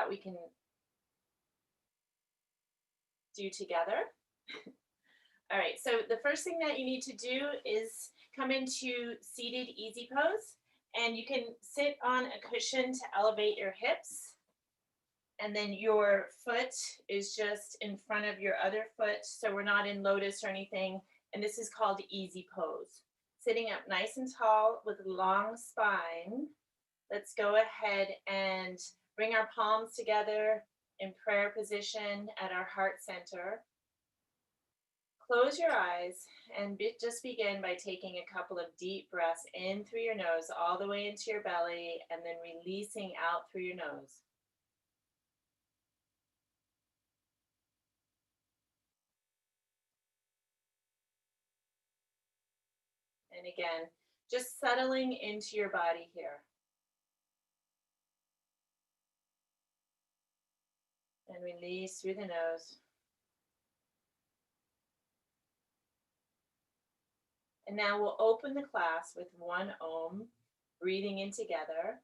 that we can do together. All right, so the first thing that you need to do is come into seated easy pose, and you can sit on a cushion to elevate your hips, and then your foot is just in front of your other foot, so we're not in lotus or anything, and this is called easy pose. Sitting up nice and tall with a long spine. Let's go ahead and bring our palms together in prayer position at our heart center. Close your eyes and just begin by taking a couple of deep breaths in through your nose all the way into your belly, and then releasing out through your nose. And again, just settling into your body here. And release through the nose. And now we'll open the class with one Om, breathing in together.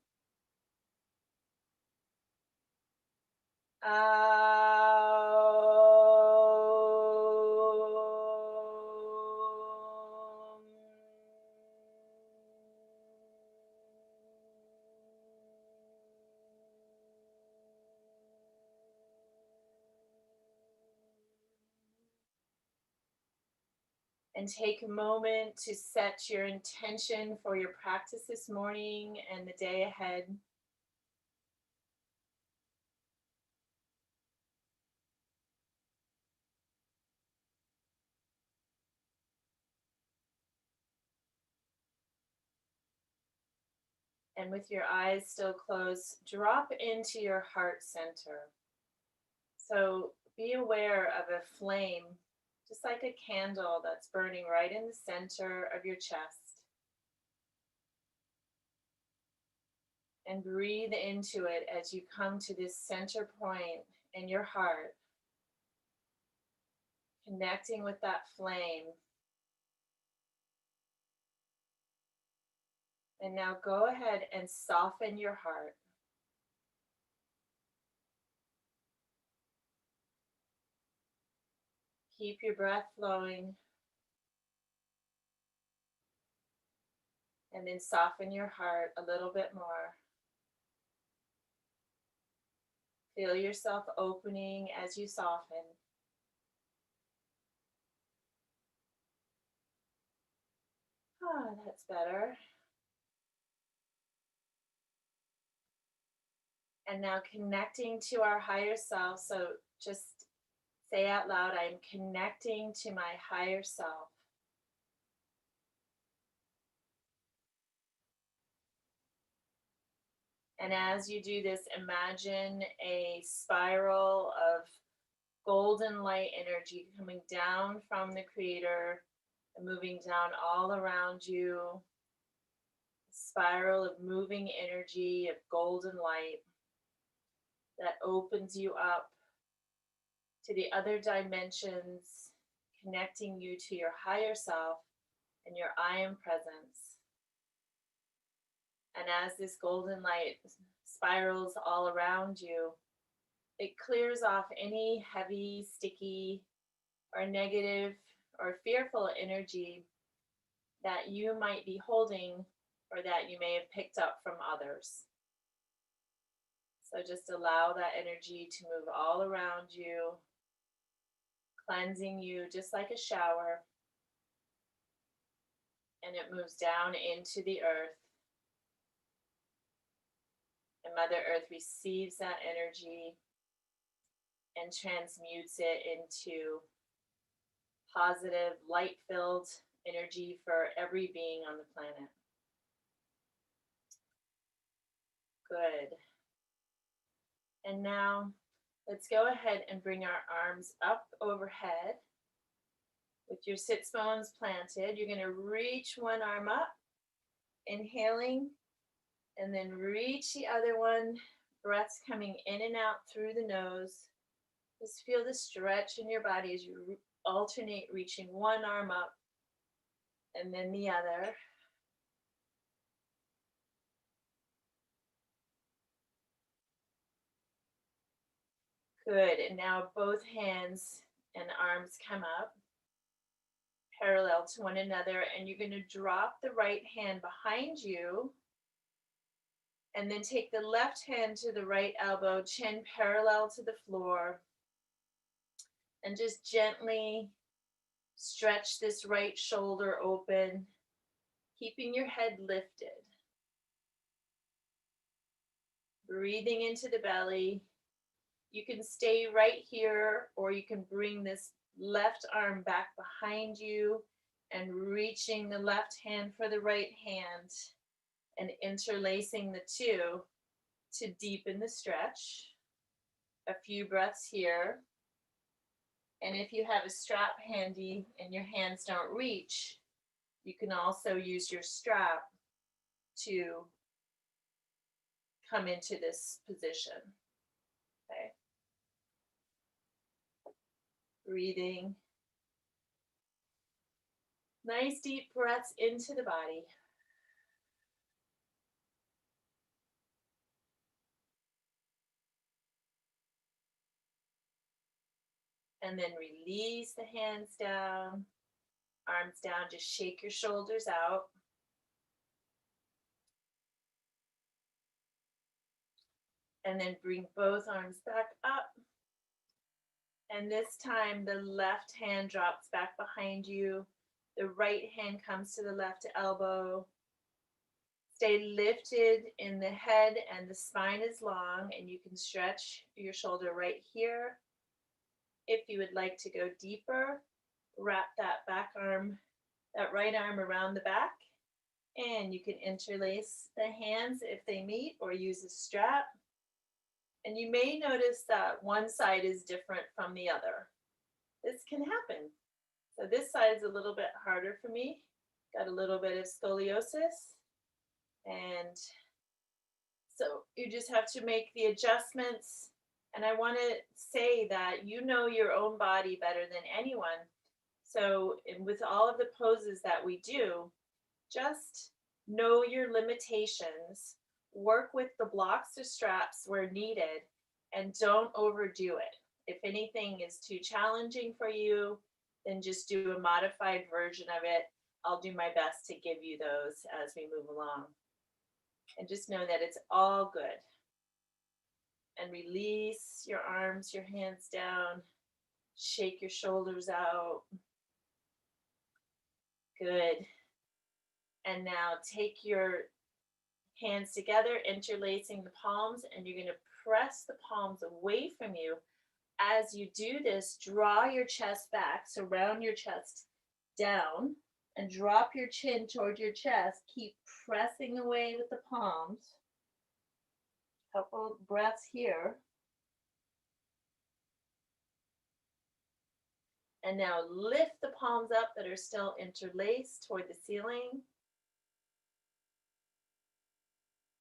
And take a moment to set your intention for your practice this morning and the day ahead. And with your eyes still closed, drop into your heart center. So be aware of a flame, just like a candle that's burning right in the center of your chest. And breathe into it as you come to this center point in your heart, connecting with that flame. And now go ahead and soften your heart. Keep your breath flowing. And then soften your heart a little bit more. Feel yourself opening as you soften. Ah, that's better. And now connecting to our higher self. So just say out loud, I am connecting to my higher self. And as you do this, imagine a spiral of golden light energy coming down from the Creator and moving down all around you. A spiral of moving energy of golden light that opens you up to the other dimensions, connecting you to your higher self and your I am presence. And as this golden light spirals all around you, it clears off any heavy, sticky, or negative or fearful energy that you might be holding or that you may have picked up from others. So just allow that energy to move all around you, cleansing you just like a shower. And it moves down into the earth. And Mother Earth receives that energy and transmutes it into positive, light-filled energy for every being on the planet. Good. And now let's go ahead and bring our arms up overhead with your sits bones planted. You're going to reach one arm up, inhaling, and then reach the other one. Breaths coming in and out through the nose. Just feel the stretch in your body as you alternate reaching one arm up and then the other. Good. And now both hands and arms come up parallel to one another, and you're going to drop the right hand behind you, and then take the left hand to the right elbow, chin parallel to the floor, and just gently stretch this right shoulder open, keeping your head lifted. Breathing into the belly. You can stay right here, or you can bring this left arm back behind you and reaching the left hand for the right hand and interlacing the two to deepen the stretch. A few breaths here. And if you have a strap handy and your hands don't reach, you can also use your strap to come into this position. Okay. Breathing. Nice deep breaths into the body. And then release the hands down, arms down, just shake your shoulders out. And then bring both arms back up. And this time the left hand drops back behind you. The right hand comes to the left elbow. Stay lifted in the head and the spine is long, and you can stretch your shoulder right here. If you would like to go deeper, wrap that right arm around the back, and you can interlace the hands if they meet or use a strap. And you may notice that one side is different from the other. This can happen. So this side is a little bit harder for me. Got a little bit of scoliosis. And so you just have to make the adjustments. And I want to say that you know your own body better than anyone. So with all of the poses that we do, just know your limitations, work with the blocks or straps where needed, and don't overdo it. If anything is too challenging for you, then just do a modified version of it. I'll do my best to give you those as we move along. And just know that it's all good. And release your arms, your hands down. Shake your shoulders out. Good. And now take your hands together, interlacing the palms, and you're going to press the palms away from you. As you do this, draw your chest back, so round your chest down, and drop your chin toward your chest. Keep pressing away with the palms. Couple breaths here. And now lift the palms up that are still interlaced toward the ceiling.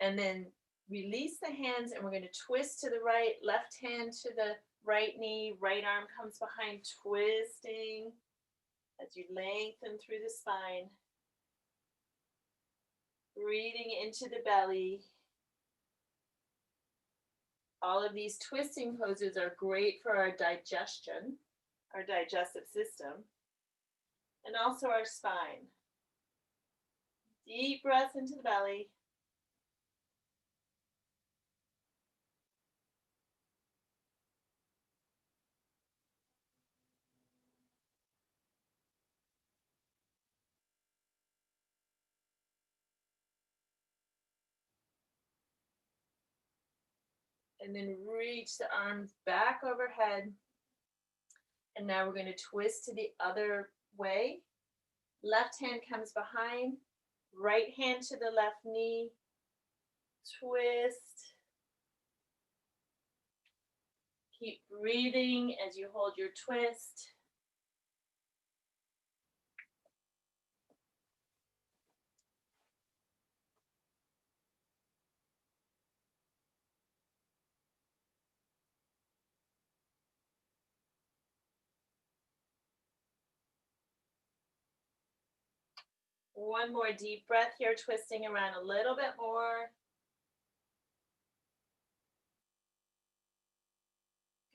And then release the hands, and we're going to twist to the right, left hand to the right knee, right arm comes behind, twisting as you lengthen through the spine. Breathing into the belly. All of these twisting poses are great for our digestion, our digestive system, and also our spine. Deep breaths into the belly. And then reach the arms back overhead. And now we're going to twist to the other way. Left hand comes behind, right hand to the left knee, twist. Keep breathing as you hold your twist. One more deep breath here, twisting around a little bit more.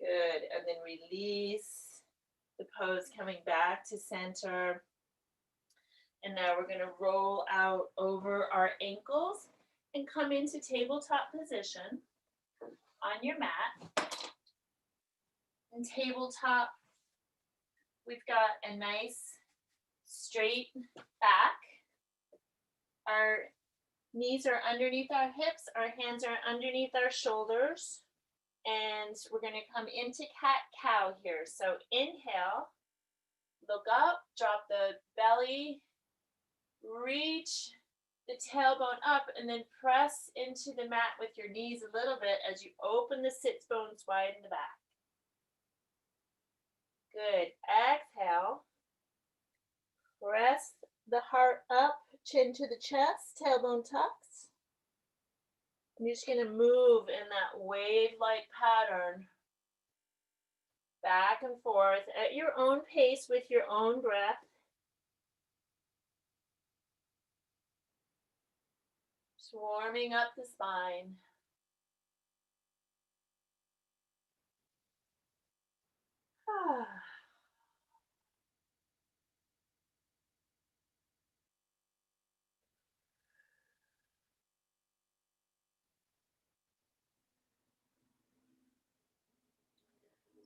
Good. And then release the pose, coming back to center. And now we're going to roll out over our ankles and come into tabletop position on your mat. And tabletop, we've got a nice straight back. Our knees are underneath our hips, our hands are underneath our shoulders, and we're going to come into cat-cow here. So inhale, look up, drop the belly, reach the tailbone up, and then press into the mat with your knees a little bit as you open the sits bones wide in the back. Good. Exhale. Press the heart up, chin to the chest, tailbone tucks. I'm just going to move in that wave-like pattern, back and forth at your own pace with your own breath. Just warming up the spine.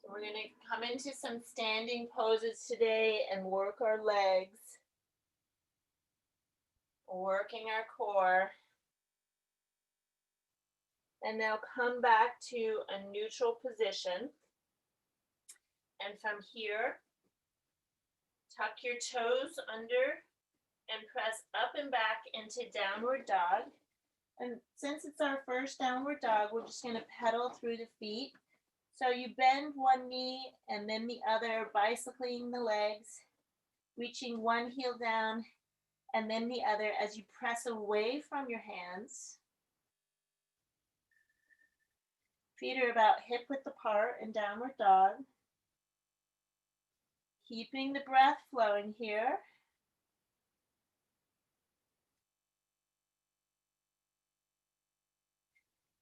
So we're going to come into some standing poses today and work our legs, working our core. And now come back to a neutral position. And from here, tuck your toes under and press up and back into downward dog. And since it's our first downward dog, we're just going to pedal through the feet. So you bend one knee and then the other, bicycling the legs, reaching one heel down and then the other as you press away from your hands. Feet are about hip width apart in downward dog. Keeping the breath flowing here.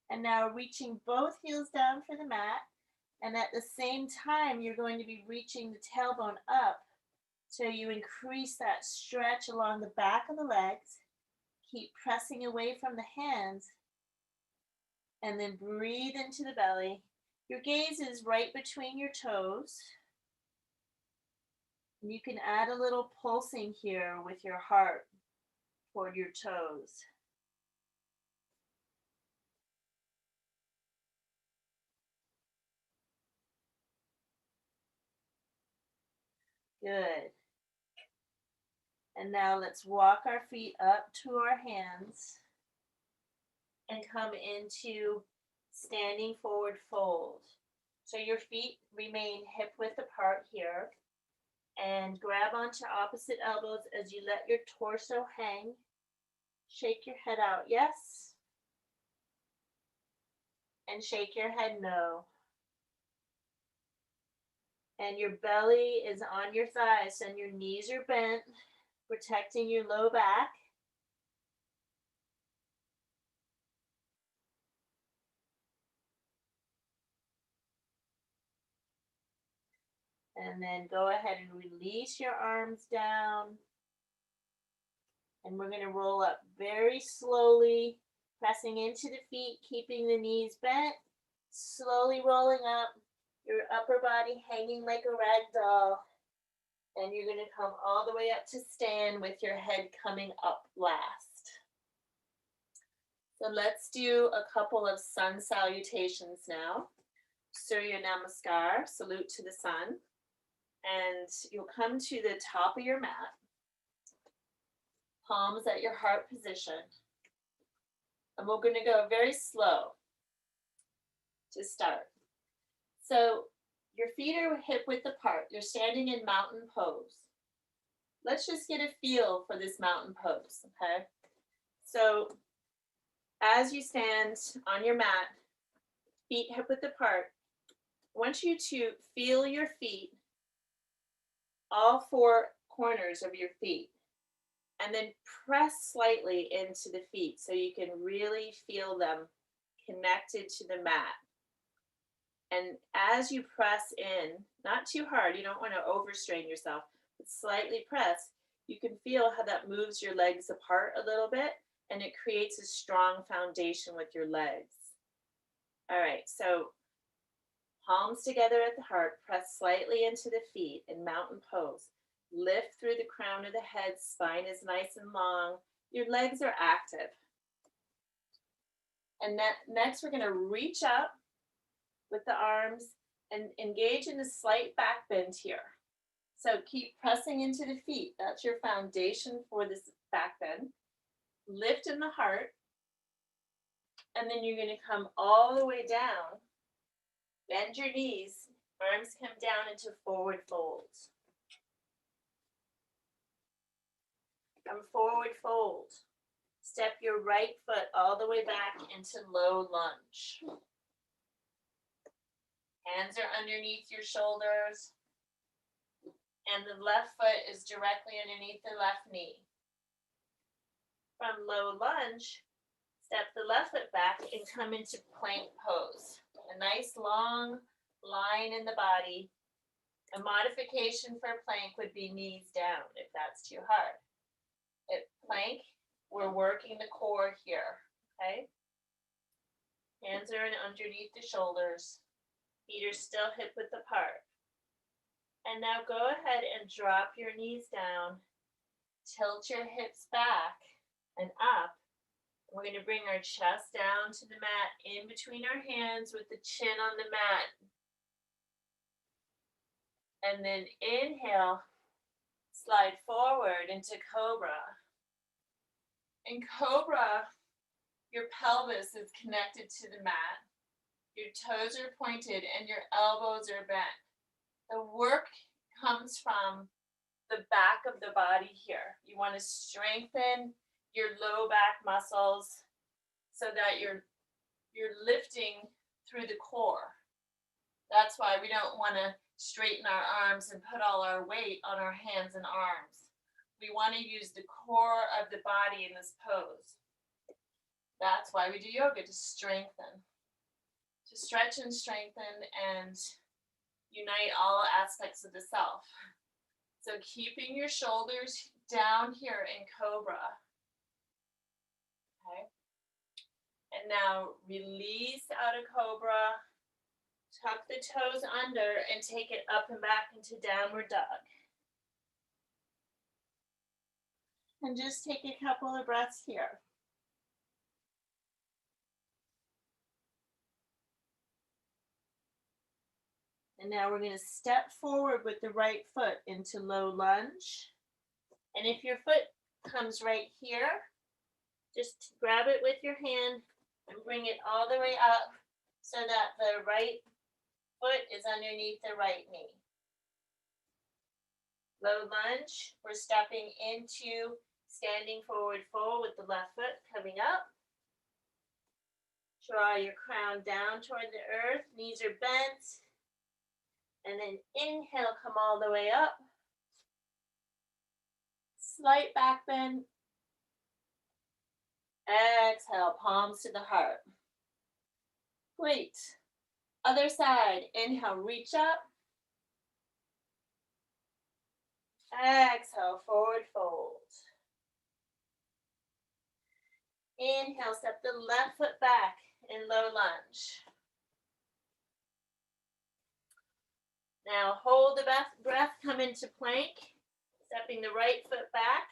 And now reaching both heels down for the mat. And at the same time, you're going to be reaching the tailbone up. So you increase that stretch along the back of the legs. Keep pressing away from the hands. And then breathe into the belly. Your gaze is right between your toes. And you can add a little pulsing here with your heart toward your toes. Good. And now let's walk our feet up to our hands and come into standing forward fold. So your feet remain hip width apart here. And grab onto opposite elbows as you let your torso hang. Shake your head out, yes. And shake your head, no. And your belly is on your thighs and your knees are bent, protecting your low back. And then go ahead and release your arms down. And we're going to roll up very slowly, pressing into the feet, keeping the knees bent, slowly rolling up, your upper body hanging like a rag doll. And you're going to come all the way up to stand with your head coming up last. So let's do a couple of sun salutations now. Surya Namaskar, salute to the sun. And you'll come to the top of your mat, palms at your heart position. And we're going to go very slow to start. So your feet are hip width apart. You're standing in mountain pose. Let's just get a feel for this mountain pose, okay? So as you stand on your mat, feet hip width apart, I want you to feel your feet, all four corners of your feet, and then press slightly into the feet so you can really feel them connected to the mat. And as you press in, not too hard, you don't want to overstrain yourself, but slightly press, you can feel how that moves your legs apart a little bit, and it creates a strong foundation with your legs. All right, so palms together at the heart, press slightly into the feet in mountain pose. Lift through the crown of the head, spine is nice and long. Your legs are active. And next we're gonna reach up with the arms and engage in a slight back bend here. So keep pressing into the feet. That's your foundation for this back bend. Lift in the heart. And then you're gonna come all the way down. Bend your knees. Arms come down into forward folds. Come forward fold. Step your right foot all the way back into low lunge. Hands are underneath your shoulders. And the left foot is directly underneath the left knee. From low lunge, step the left foot back and come into plank pose. A nice long line in the body. A modification for plank would be knees down if that's too hard. At plank, we're working the core here, okay? Hands are underneath the shoulders. Feet are still hip width apart. And now go ahead and drop your knees down. Tilt your hips back and up. We're going to bring our chest down to the mat in between our hands with the chin on the mat. And then inhale, slide forward into Cobra. In Cobra, your pelvis is connected to the mat. Your toes are pointed and your elbows are bent. The work comes from the back of the body here. You want to strengthen your low back muscles so that you're lifting through the core. That's why we don't want to straighten our arms and put all our weight on our hands and arms. We want to use the core of the body in this pose. That's why we do yoga, to strengthen, to stretch and strengthen and unite all aspects of the self. So keeping your shoulders down here in Cobra. Okay. And now release out of Cobra. Tuck the toes under and take it up and back into downward dog. And just take a couple of breaths here. And now we're going to step forward with the right foot into low lunge. And if your foot comes right here, just grab it with your hand and bring it all the way up so that the right foot is underneath the right knee. Low lunge, we're stepping into standing forward fold with the left foot coming up. Draw your crown down toward the earth, knees are bent. And then inhale, come all the way up. Slight back bend. Exhale, palms to the heart. Great. Other side, inhale, reach up. Exhale, forward fold. Inhale, step the left foot back in low lunge. Now hold the breath, come into plank, stepping the right foot back,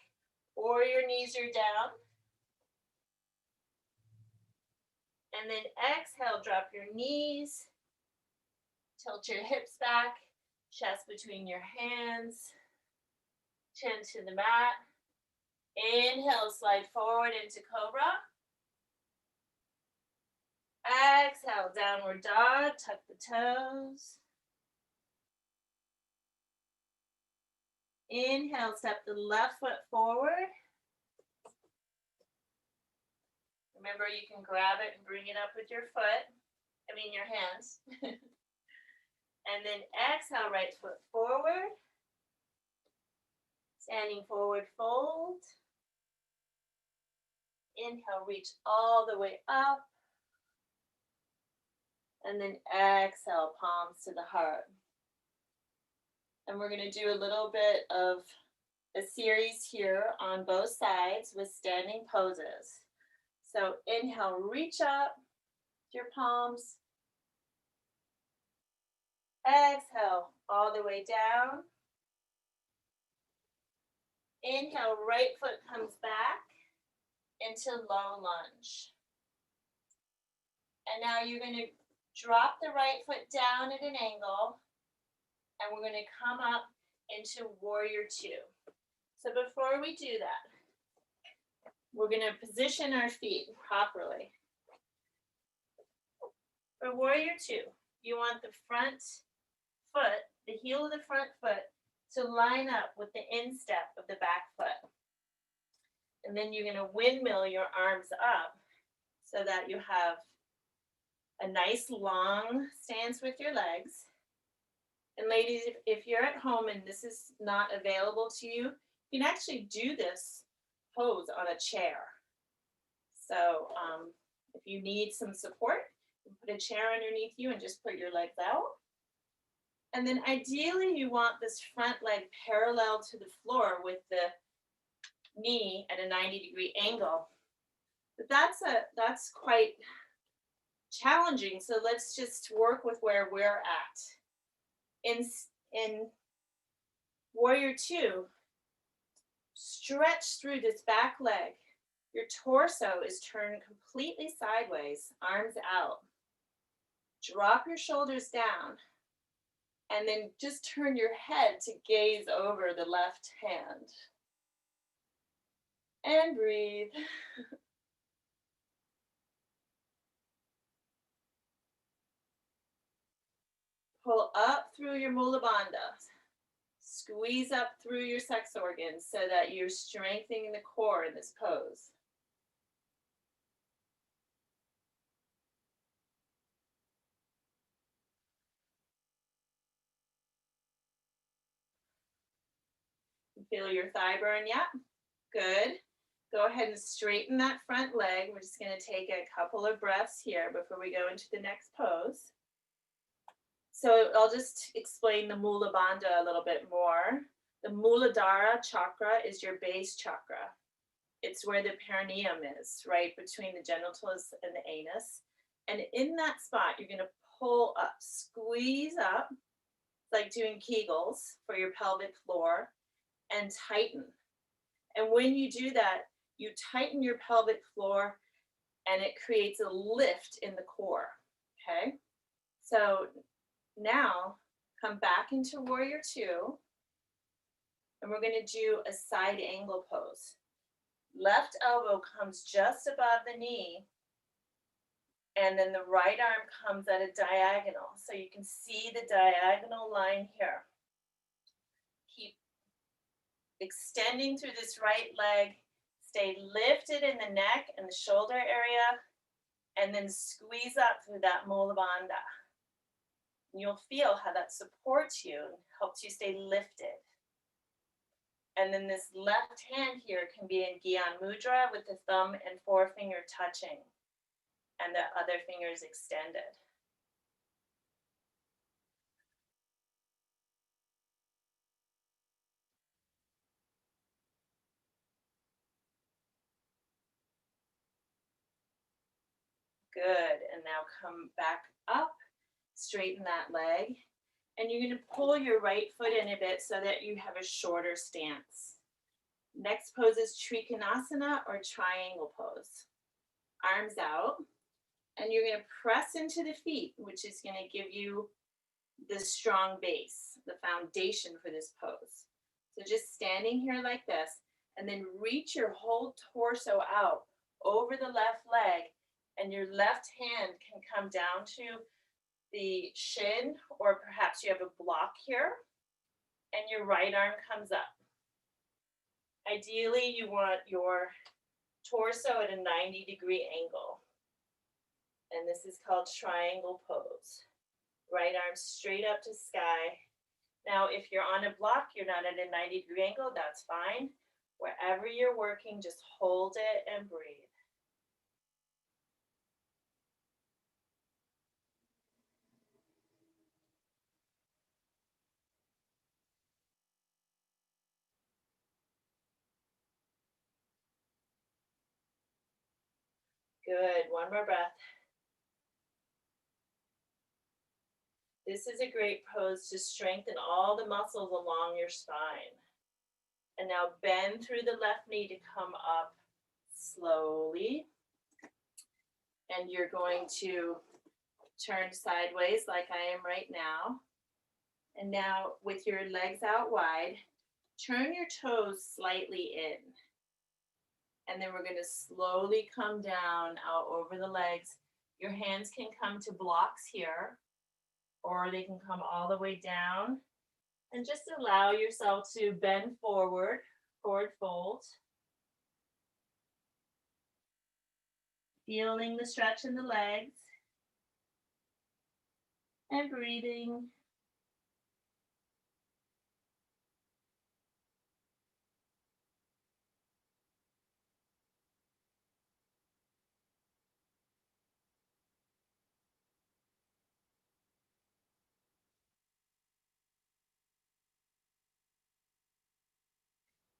or your knees are down. And then exhale, drop your knees, tilt your hips back, chest between your hands, chin to the mat. Inhale, slide forward into Cobra. Exhale, downward dog, tuck the toes. Inhale, step the left foot forward. Remember, you can grab it and bring it up with your your hands. And then exhale, right foot forward. Standing forward fold. Inhale, reach all the way up. And then exhale, palms to the heart. And we're going to do a little bit of a series here on both sides with standing poses. So inhale, reach up your palms. Exhale, all the way down. Inhale, right foot comes back into low lunge. And now you're going to drop the right foot down at an angle, and we're going to come up into warrior two. So before we do that, we're going to position our feet properly. For warrior two, you want the front foot, the heel of the front foot, to line up with the instep of the back foot. And then you're going to windmill your arms up so that you have a nice long stance with your legs. And ladies, if you're at home and this is not available to you, you can actually do this pose on a chair. So if you need some support, you can put a chair underneath you and just put your legs out. And then ideally you want this front leg parallel to the floor with the knee at a 90-degree angle. But that's quite challenging, so let's just work with where we're at. In warrior two, stretch through this back leg. Your torso is turned completely sideways, arms out. Drop your shoulders down, and then just turn your head to gaze over the left hand. And breathe. Pull up through your Mula Bandha. Squeeze up through your sex organs so that you're strengthening the core in this pose. Feel your thigh burn yet? Good. Go ahead and straighten that front leg. We're just going to take a couple of breaths here before we go into the next pose. So I'll just explain the Mula Bandha a little bit more. The Muladhara chakra is your base chakra. It's where the perineum is, right between the genitals and the anus. And in that spot, you're going to pull up, squeeze up, like doing Kegels for your pelvic floor, and tighten. And when you do that, you tighten your pelvic floor and it creates a lift in the core, okay? So now come back into warrior two, and we're going to do a side angle pose. Left elbow comes just above the knee, and then the right arm comes at a diagonal. So you can see the diagonal line here. Keep extending through this right leg. Stay lifted in the neck and the shoulder area, and then squeeze up through that Mula Bandha. You'll feel how that supports you and helps you stay lifted. And then this left hand here can be in Gyan Mudra with the thumb and forefinger touching and the other fingers extended. Good, and now come back up, straighten that leg, and you're going to pull your right foot in a bit so that you have a shorter stance. Next pose is Triconasana or triangle pose. Arms out, and you're going to press into the feet, which is going to give you the strong base, the foundation for this pose. So just standing here like this, and then reach your whole torso out over the left leg, and your left hand can come down to the shin, or perhaps you have a block here, and your right arm comes up. Ideally, you want your torso at a 90-degree angle. And this is called triangle pose. Right arm straight up to sky. Now, if you're on a block, you're not at a 90-degree angle, that's fine. Wherever you're working, just hold it and breathe. Good. One more breath. This is a great pose to strengthen all the muscles along your spine. And now bend through the left knee to come up slowly. And you're going to turn sideways like I am right now. And now with your legs out wide, turn your toes slightly in. And then we're going to slowly come down out over the legs. Your hands can come to blocks here, or they can come all the way down. And just allow yourself to bend forward, forward fold. Feeling the stretch in the legs. And breathing.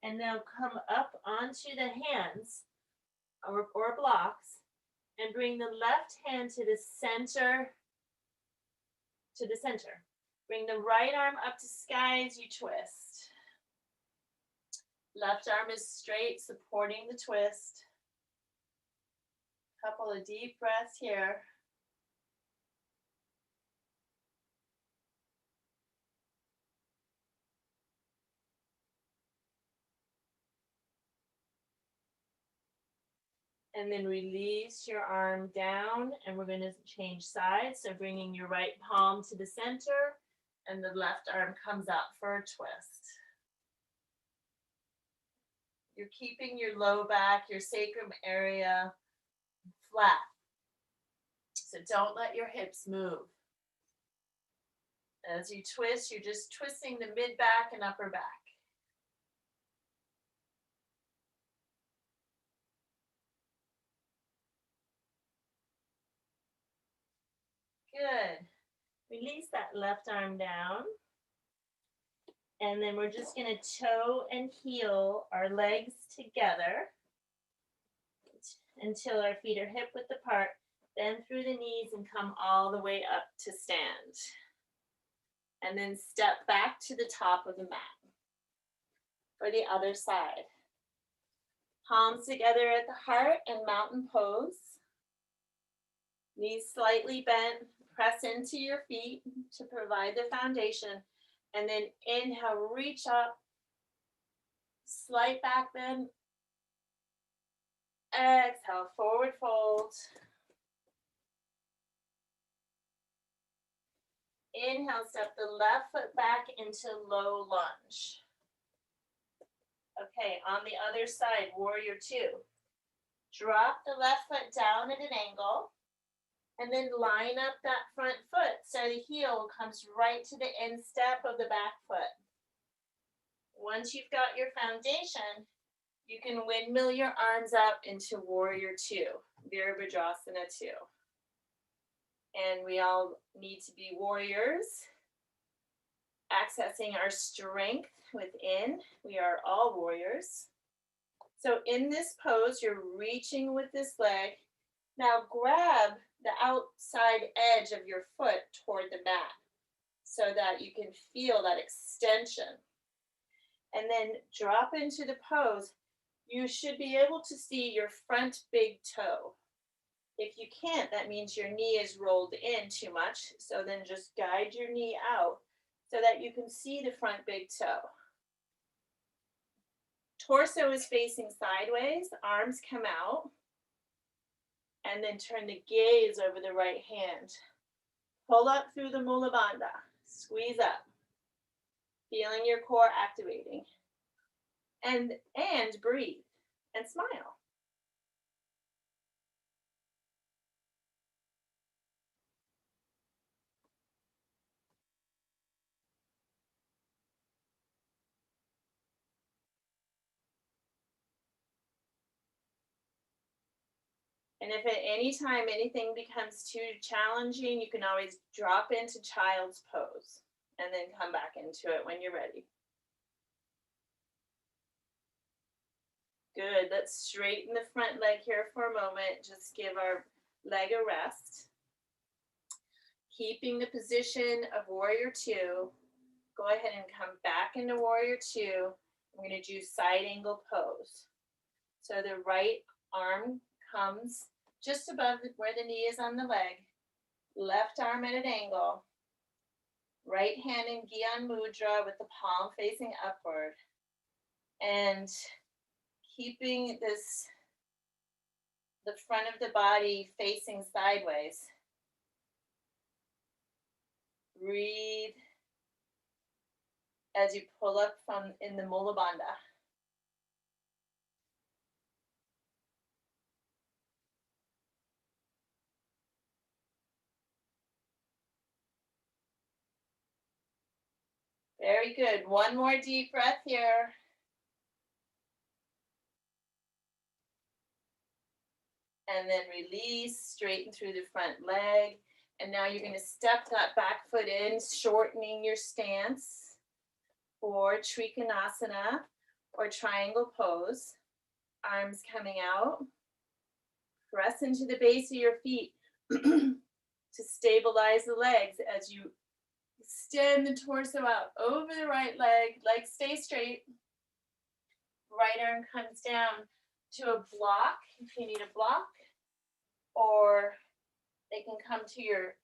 And now come up onto the hands or blocks and bring the left hand to the center. Bring the right arm up to sky as you twist. Left arm is straight, supporting the twist. Couple of deep breaths here. And then release your arm down, and we're going to change sides. So bringing your right palm to the center, and the left arm comes up for a twist. You're keeping your low back, your sacrum area flat. So don't let your hips move. As you twist, you're just twisting the mid back and upper back. Good. Release that left arm down. And then we're just going to toe and heel our legs together until our feet are hip width apart. Bend through the knees and come all the way up to stand. And then step back to the top of the mat for the other side. Palms together at the heart and mountain pose. Knees slightly bent. Press into your feet to provide the foundation. And then inhale, reach up. Slight back bend. Exhale, forward fold. Inhale, step the left foot back into low lunge. Okay, on the other side, warrior two. Drop the left foot down at an angle. And then line up that front foot so the heel comes right to the instep of the back foot. Once you've got your foundation, you can windmill your arms up into warrior two, Virabhadrasana 2. And we all need to be warriors, accessing our strength within. We are all warriors. So in this pose, you're reaching with this leg. Now grab the outside edge of your foot toward the mat so that you can feel that extension. And then drop into the pose. You should be able to see your front big toe. If you can't, that means your knee is rolled in too much. So then just guide your knee out so that you can see the front big toe. Torso is facing sideways, arms come out. And then turn the gaze over the right hand. Pull up through the Mula Bandha. Squeeze up. Feeling your core activating. And breathe. And smile. And if at any time anything becomes too challenging, you can always drop into child's pose and then come back into it when you're ready. Good. Let's straighten the front leg here for a moment. Just give our leg a rest. Keeping the position of warrior two. Go ahead and come back into warrior two. We're going to do side angle pose. So the right arm comes just above where the knee is on the leg. Left arm at an angle. Right hand in Gyan Mudra with the palm facing upward. And keeping the front of the body facing sideways. Breathe as you pull up from in the Mula Bandha. Very good. One more deep breath here. And then release, straighten through the front leg. And now you're going to step that back foot in, shortening your stance for Triconasana or triangle pose. Arms coming out. Press into the base of your feet to stabilize the legs as you extend the torso out over the right leg. Legs stay straight. Right arm comes down to a block if you need a block, or they can come to your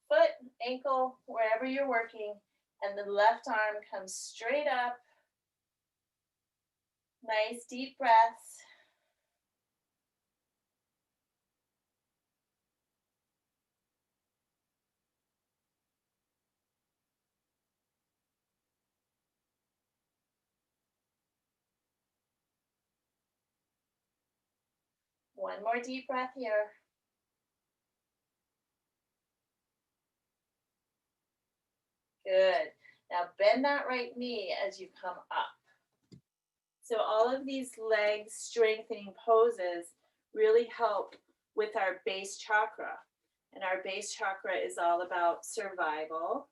foot, ankle, wherever you're working, and the left arm comes straight up. Nice deep breaths. One more deep breath here. Good. Now bend that right knee as you come up. So all of these leg strengthening poses really help with our base chakra. And our base chakra is all about survival,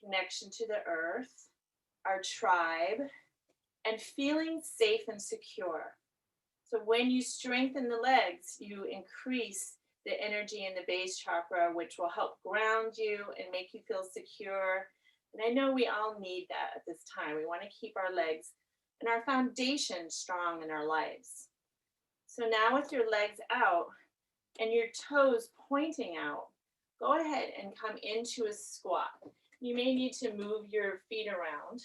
connection to the earth, our tribe, and feeling safe and secure. So when you strengthen the legs, you increase the energy in the base chakra, which will help ground you and make you feel secure. And I know we all need that at this time. We want to keep our legs and our foundation strong in our lives. So now with your legs out and your toes pointing out, go ahead and come into a squat. You may need to move your feet around.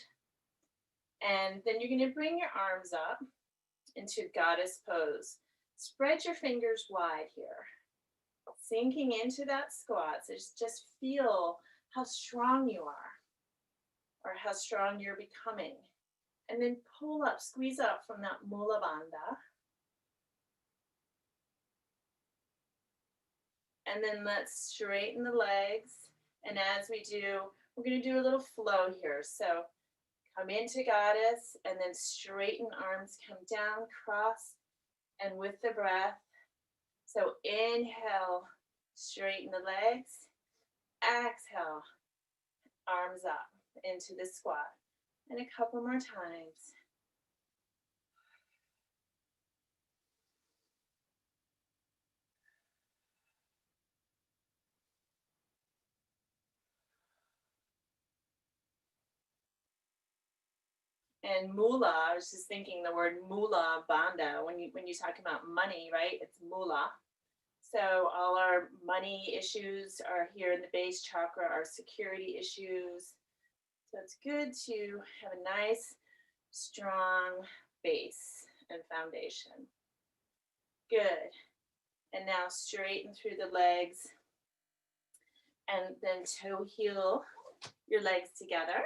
And then you're going to bring your arms up into goddess pose. Spread your fingers wide here. Sinking into that squat. So just feel how strong you are or how strong you're becoming. And then pull up, squeeze up from that Mula Bandha. And then let's straighten the legs. And as we do, we're going to do a little flow here. So come into goddess and then straighten arms, come down, cross, and with the breath. So inhale, straighten the legs. Exhale, arms up into the squat. And a couple more times. And mula, I was just thinking the word mula bandha, when you talk about money, right? It's mula. So all our money issues are here in the base chakra, our security issues. So it's good to have a nice, strong base and foundation. Good. And now straighten through the legs and then toe heel your legs together.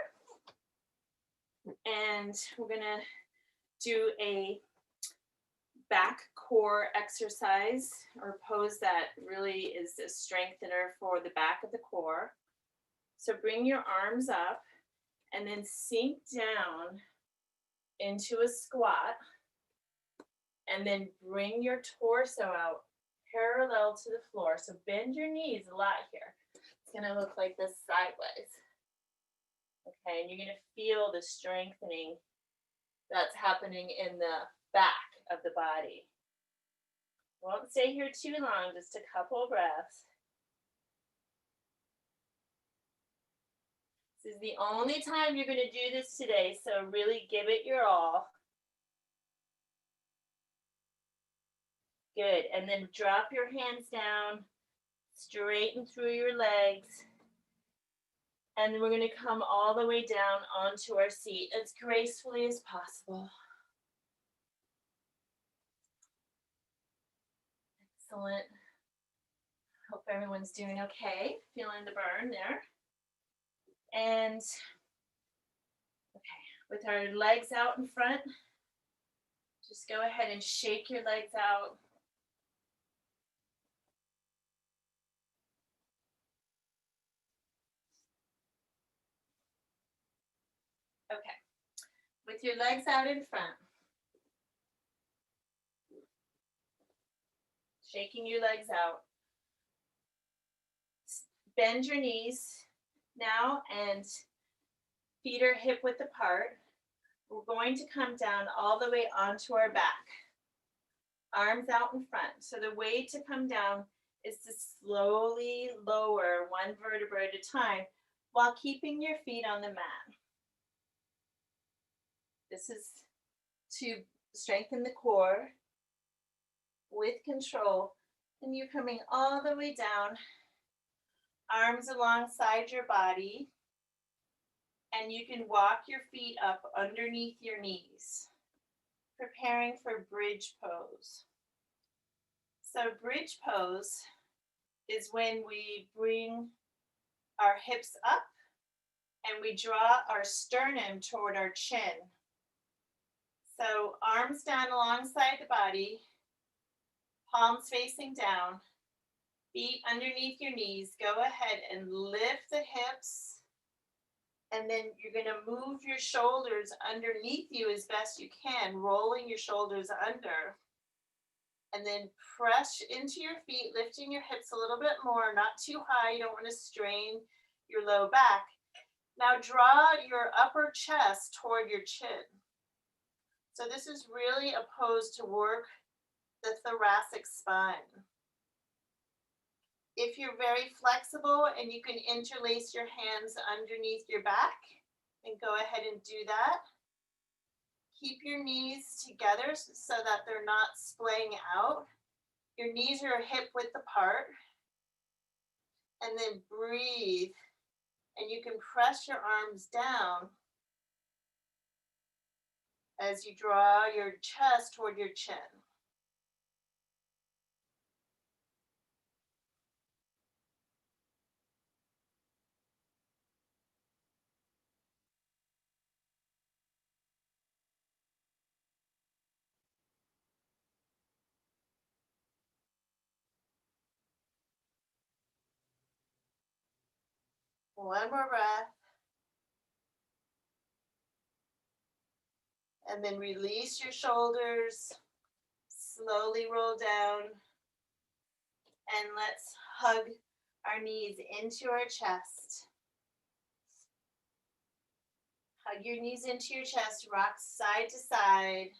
And we're gonna do a back core exercise or pose that really is a strengthener for the back of the core. So bring your arms up and then sink down into a squat and then bring your torso out parallel to the floor. So bend your knees a lot here. It's gonna look like this sideways. Okay, and you're gonna feel the strengthening that's happening in the back. of the body. Won't stay here too long, just a couple breaths. This is the only time you're going to do this today, so really give it your all. Good, and then drop your hands down, straighten through your legs, and then we're going to come all the way down onto our seat as gracefully as possible. Excellent. Hope everyone's doing okay. Feeling the burn there. And okay, with our legs out in front, just go ahead and shake your legs out. Okay, with your legs out in front, shaking your legs out. Bend your knees now and feet are hip width apart. We're going to come down all the way onto our back. Arms out in front. So the way to come down is to slowly lower one vertebra at a time while keeping your feet on the mat. This is to strengthen the core with control. And you're coming all the way down, arms alongside your body, and you can walk your feet up underneath your knees, preparing for bridge pose. So bridge pose is when we bring our hips up and we draw our sternum toward our chin. So arms down alongside the body, palms facing down, feet underneath your knees. Go ahead and lift the hips, and then you're going to move your shoulders underneath you as best you can, rolling your shoulders under. And then press into your feet, lifting your hips a little bit more, not too high. You don't want to strain your low back. Now draw your upper chest toward your chin. So this is really a pose to work the thoracic spine. If you're very flexible and you can interlace your hands underneath your back, then go ahead and do that. Keep your knees together so that they're not splaying out. Your knees are hip width apart. And then breathe. And you can press your arms down as you draw your chest toward your chin. One more breath. And then release your shoulders. Slowly roll down. And let's hug our knees into our chest. Hug your knees into your chest. Rock side to side.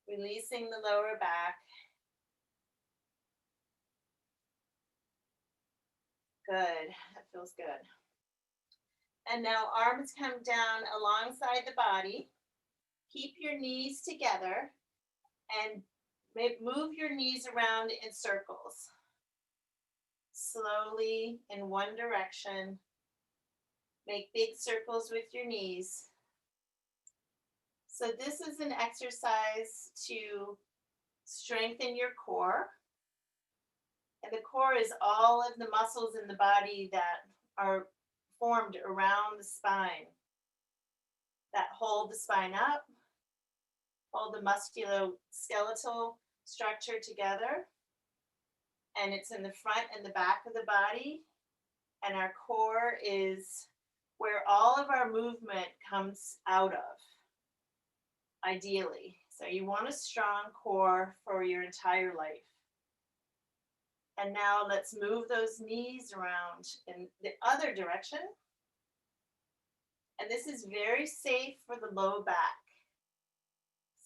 Releasing the lower back. Good. That feels good. And now arms come down alongside the body. Keep your knees together and move your knees around in circles. Slowly in one direction. Make big circles with your knees. So this is an exercise to strengthen your core. And the core is all of the muscles in the body that are formed around the spine, that hold the spine up, hold the musculoskeletal structure together. And it's in the front and the back of the body. And our core is where all of our movement comes out of, ideally. So you want a strong core for your entire life. And now let's move those knees around in the other direction. And this is very safe for the low back.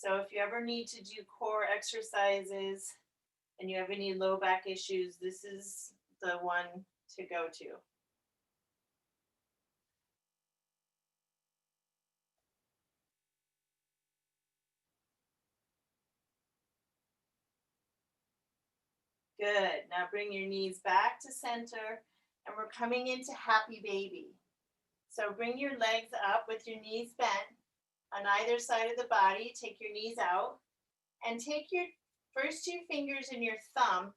So if you ever need to do core exercises and you have any low back issues, this is the one to go to. Good. Now bring your knees back to center, and we're coming into happy baby. So bring your legs up with your knees bent on either side of the body. Take your knees out and take your first two fingers and your thumb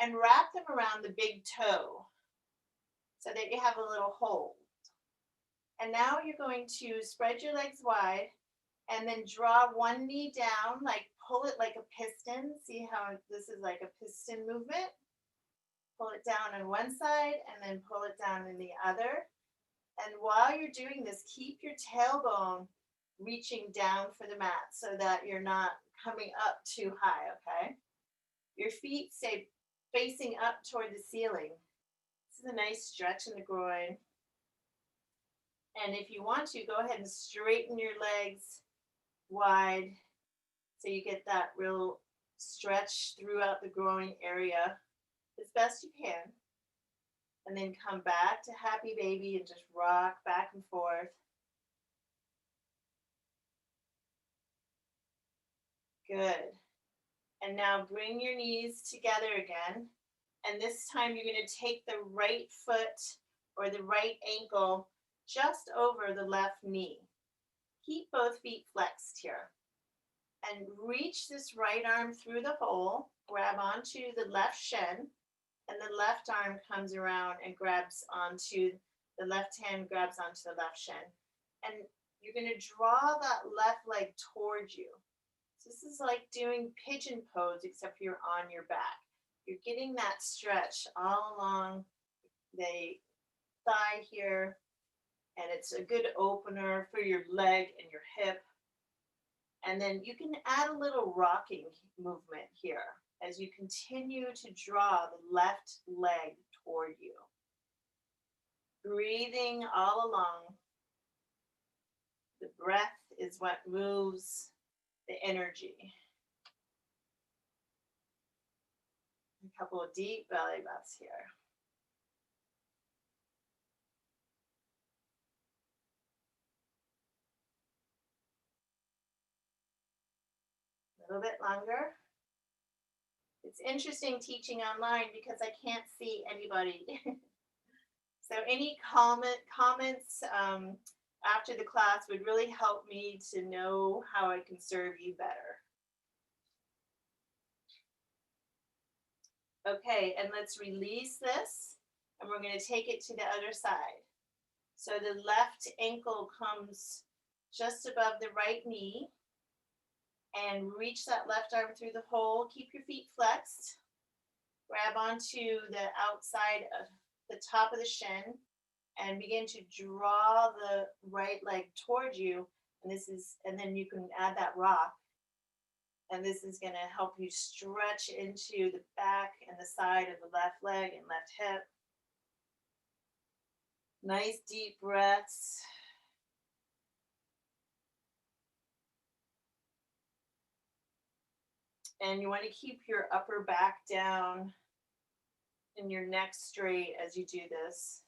and wrap them around the big toe so that you have a little hold. And now you're going to spread your legs wide and then draw one knee down, like pull it like a piston. See how this is like a piston movement? Pull it down on one side and then pull it down in the other. And while you're doing this, keep your tailbone reaching down for the mat so that you're not coming up too high, okay? Your feet stay facing up toward the ceiling. This is a nice stretch in the groin. And if you want to, go ahead and straighten your legs wide so you get that real stretch throughout the groin area as best you can. And then come back to happy baby and just rock back and forth. Good. And now bring your knees together again. And this time you're going to take the right foot or the right ankle just over the left knee. Keep both feet flexed here. And reach this right arm through the hole. Grab onto the left shin. And the left arm comes around and grabs onto, the left hand grabs onto the left shin. And you're going to draw that left leg towards you. So this is like doing pigeon pose, except you're on your back. You're getting that stretch all along the thigh here. And it's a good opener for your leg and your hip. And then you can add a little rocking movement here as you continue to draw the left leg toward you. Breathing all along. The breath is what moves the energy. A couple of deep belly breaths here. A little bit longer. It's interesting teaching online because I can't see anybody. So any comments after the class would really help me to know how I can serve you better. Okay, and let's release this, and we're going to take it to the other side. So the left ankle comes just above the right knee, and reach that left arm through the hole. Keep your feet flexed. Grab onto the outside of the top of the shin and begin to draw the right leg towards you. And then you can add that rock. And this is going to help you stretch into the back and the side of the left leg and left hip. Nice deep breaths. And you want to keep your upper back down and your neck straight as you do this.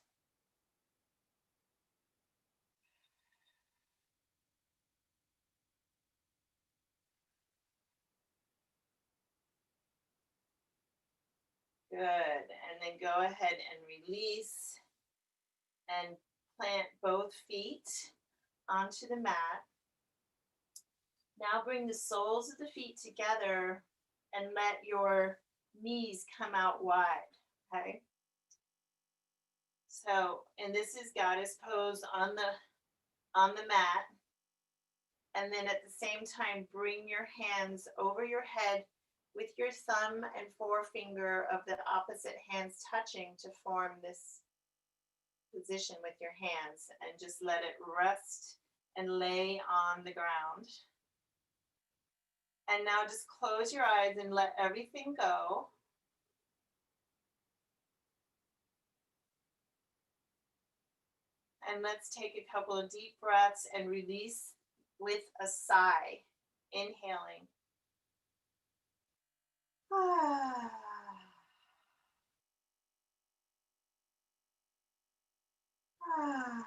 Good. And then go ahead and release and plant both feet onto the mat. Now bring the soles of the feet together and let your knees come out wide, okay? So, and this is goddess pose on the mat. And then at the same time, bring your hands over your head with your thumb and forefinger of the opposite hands touching to form this position with your hands, and just let it rest and lay on the ground. And now just close your eyes and let everything go. And let's take a couple of deep breaths and release with a sigh. Inhaling. Ah. Ah.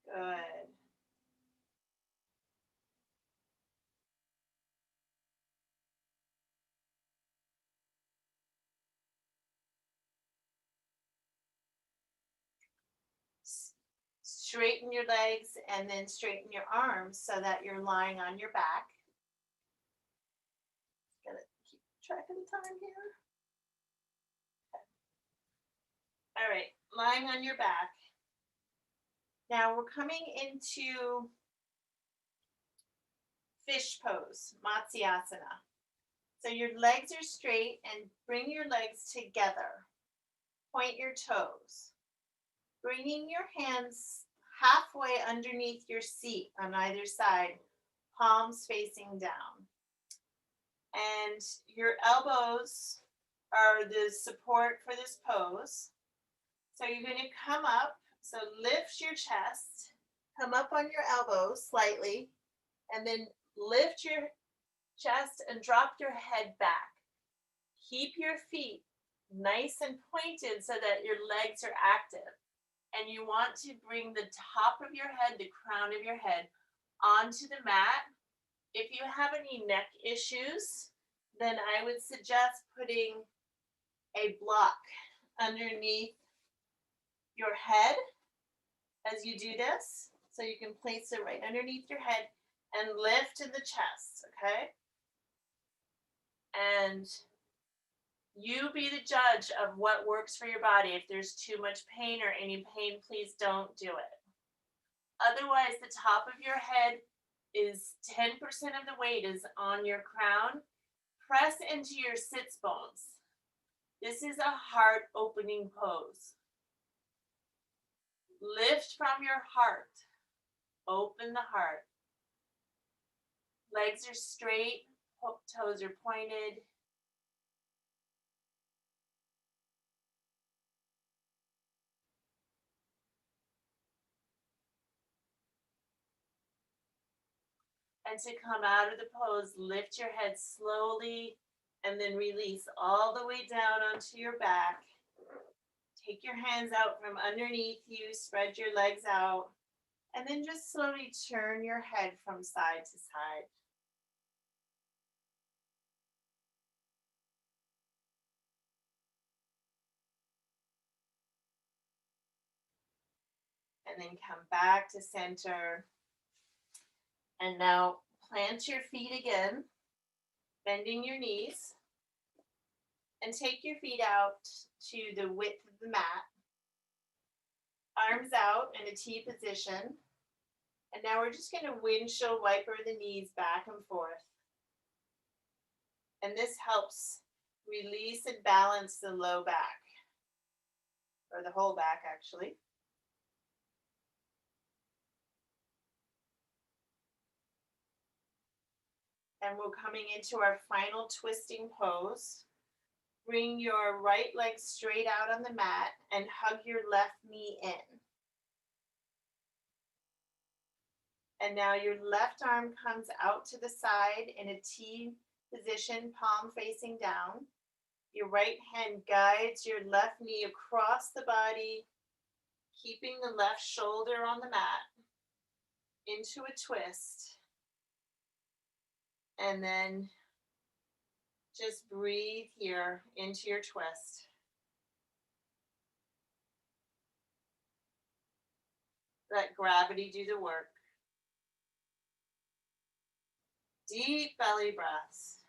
Good. Straighten your legs and then straighten your arms so that you're lying on your back. Gotta keep track of the time here. All right, lying on your back. Now we're coming into fish pose, Matsyasana. So your legs are straight and bring your legs together. Point your toes. Bringing your hands halfway underneath your seat on either side, palms facing down. And your elbows are the support for this pose. So you're going to come up, so lift your chest, come up on your elbows slightly, and then lift your chest and drop your head back. Keep your feet nice and pointed so that your legs are active. And you want to bring the top of your head, the crown of your head, onto the mat. If you have any neck issues, then I would suggest putting a block underneath your head as you do this. So you can place it right underneath your head and lift in the chest, okay? And you be the judge of what works for your body. If there's too much pain or any pain, please don't do it. Otherwise, the top of your head is 10% of the weight is on your crown. Press into your sits bones. This is a heart opening pose. Lift from your heart. Open the heart. Legs are straight, toes are pointed. And to come out of the pose, lift your head slowly and then release all the way down onto your back. Take your hands out from underneath you, spread your legs out, and then just slowly turn your head from side to side. And then come back to center. And now plant your feet again, bending your knees. And take your feet out to the width of the mat. Arms out in a T position. And now we're just going to windshield wiper the knees back and forth. And this helps release and balance the low back, or the whole back actually. And we're coming into our final twisting pose. Bring your right leg straight out on the mat and hug your left knee in. And now your left arm comes out to the side in a T position, palm facing down. Your right hand guides your left knee across the body, keeping the left shoulder on the mat into a twist. And then just breathe here into your twist. Let gravity do the work. Deep belly breaths.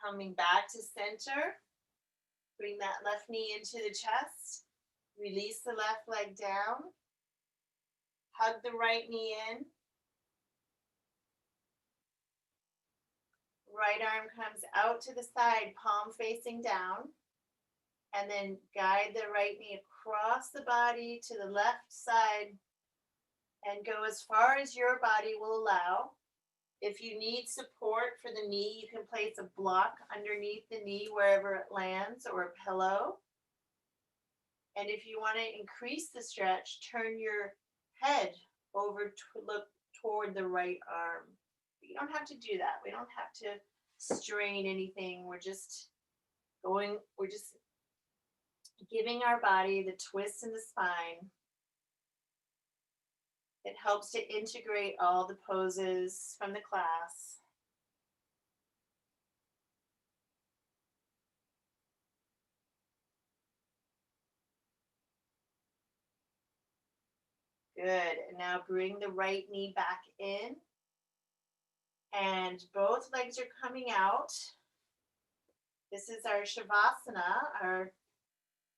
Coming back to center. Bring that left knee into the chest. Release the left leg down. Hug the right knee in. Right arm comes out to the side, palm facing down. And then guide the right knee across the body to the left side and go as far as your body will allow. If you need support for the knee, you can place a block underneath the knee wherever it lands, or a pillow. And if you want to increase the stretch, turn your head over to look toward the right arm. But you don't have to do that. We don't have to strain anything. We're just giving our body the twist in the spine. It helps to integrate all the poses from the class. Good. And now bring the right knee back in. And both legs are coming out. This is our Shavasana, our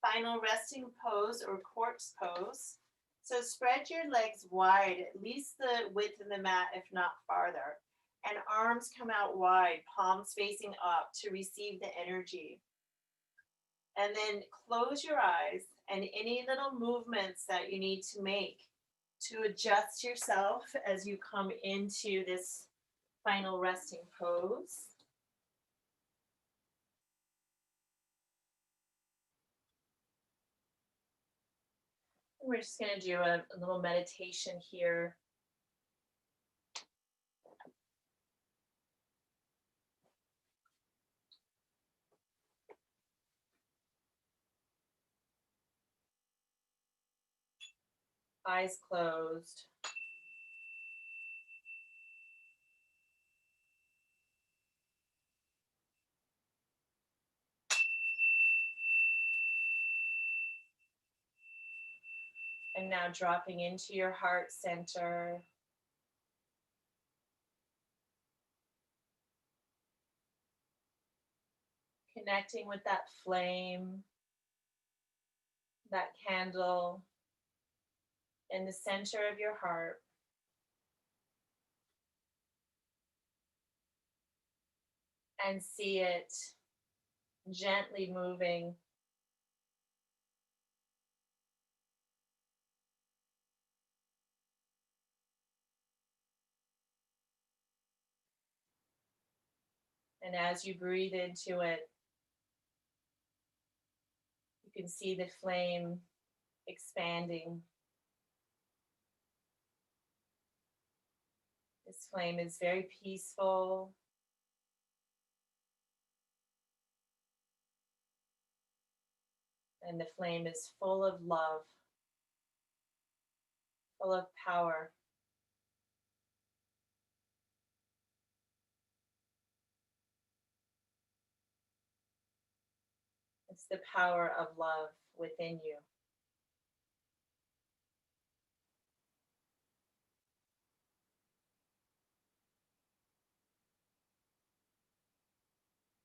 final resting pose or corpse pose. So spread your legs wide, at least the width of the mat, if not farther. And arms come out wide, palms facing up to receive the energy. And then close your eyes, and any little movements that you need to make to adjust yourself as you come into this final resting pose. We're just going to do a little meditation here. Eyes closed. And now dropping into your heart center. Connecting with that flame, that candle in the center of your heart. And see it gently moving and as you breathe into it, you can see the flame expanding. This flame is very peaceful. And the flame is full of love, full of power. It's the power of love within you.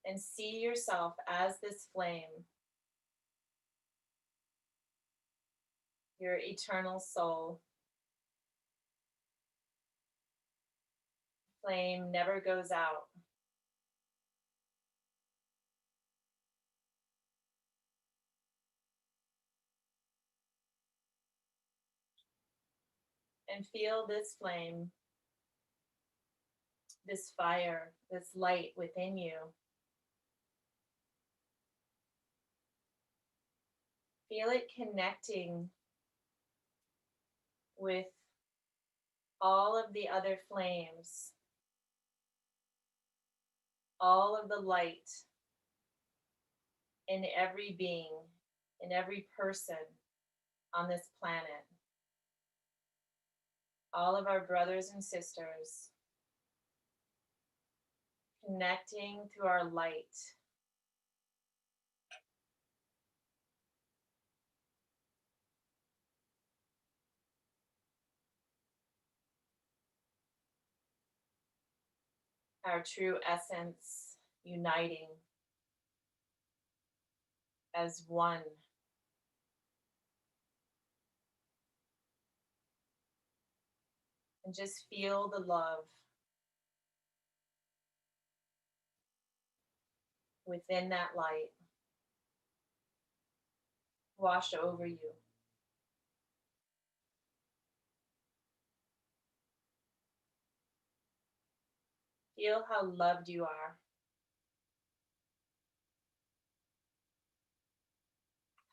And see yourself as this flame, your eternal soul. Flame never goes out. And feel this flame, this fire, this light within you. Feel it connecting with all of the other flames, all of the light in every being, in every person on this planet. All of our brothers and sisters connecting through our light. Our true essence uniting as one. And just feel the love within that light wash over you. Feel how loved you are,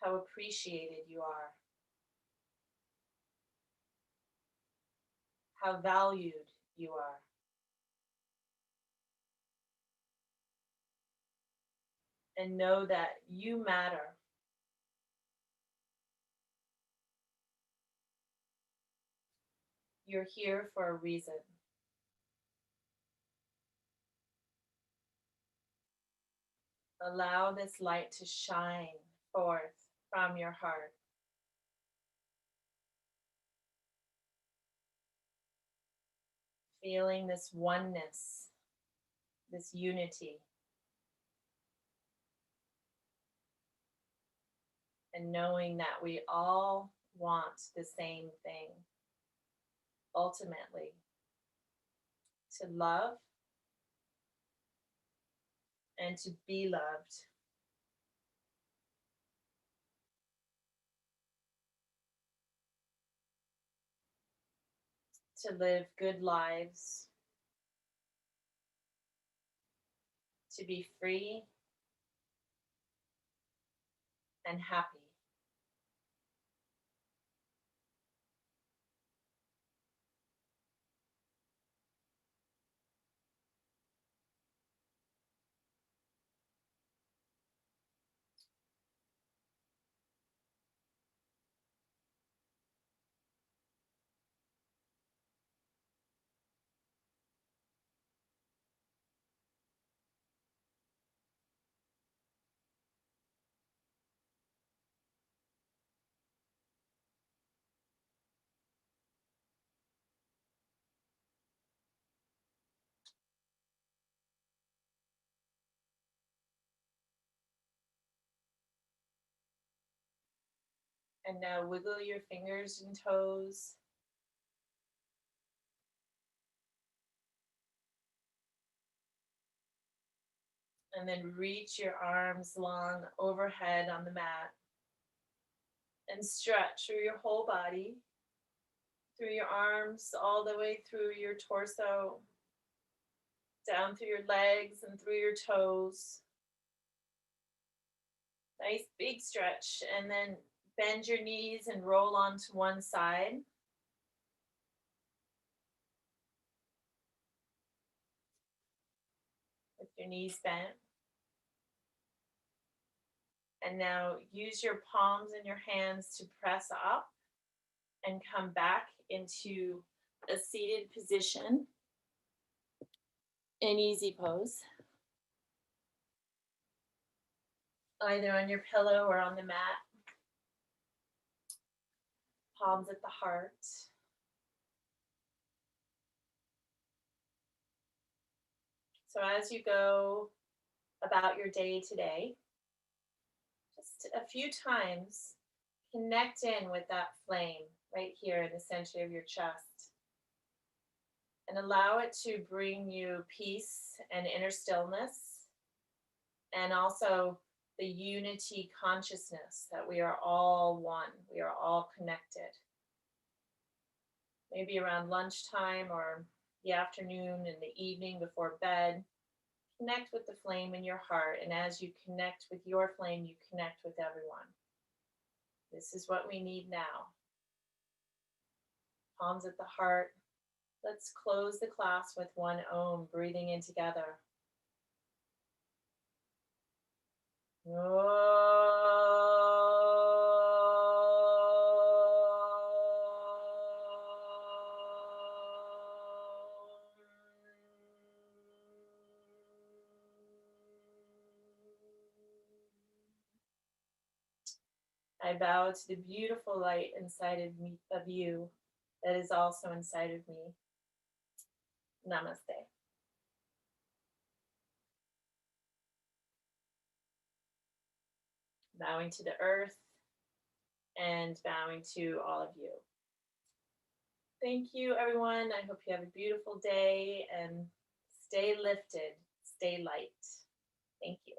how appreciated you are, how valued you are. And know that you matter. You're here for a reason. Allow this light to shine forth from your heart. Feeling this oneness, this unity. And knowing that we all want the same thing. Ultimately, to love and to be loved. To live good lives. To be free and happy. And now wiggle your fingers and toes. And then reach your arms long overhead on the mat. And stretch through your whole body, through your arms, all the way through your torso, down through your legs and through your toes. Nice big stretch. And then bend your knees and roll onto one side. With your knees bent. And now use your palms and your hands to press up and come back into a seated position in easy pose. Either on your pillow or on the mat. Palms at the heart. So as you go about your day today, just a few times, connect in with that flame right here in the center of your chest. And allow it to bring you peace and inner stillness. And also the unity consciousness that we are all one. We are all connected. Maybe around lunchtime or the afternoon and the evening before bed. Connect with the flame in your heart, and as you connect with your flame, you connect with everyone. This is what we need now. Palms at the heart. Let's close the class with one Om, breathing in together. I bow to the beautiful light inside of me, of you, that is also inside of me. Namaste. Bowing to the earth and bowing to all of you. Thank you, everyone. I hope you have a beautiful day and stay lifted, stay light. Thank you.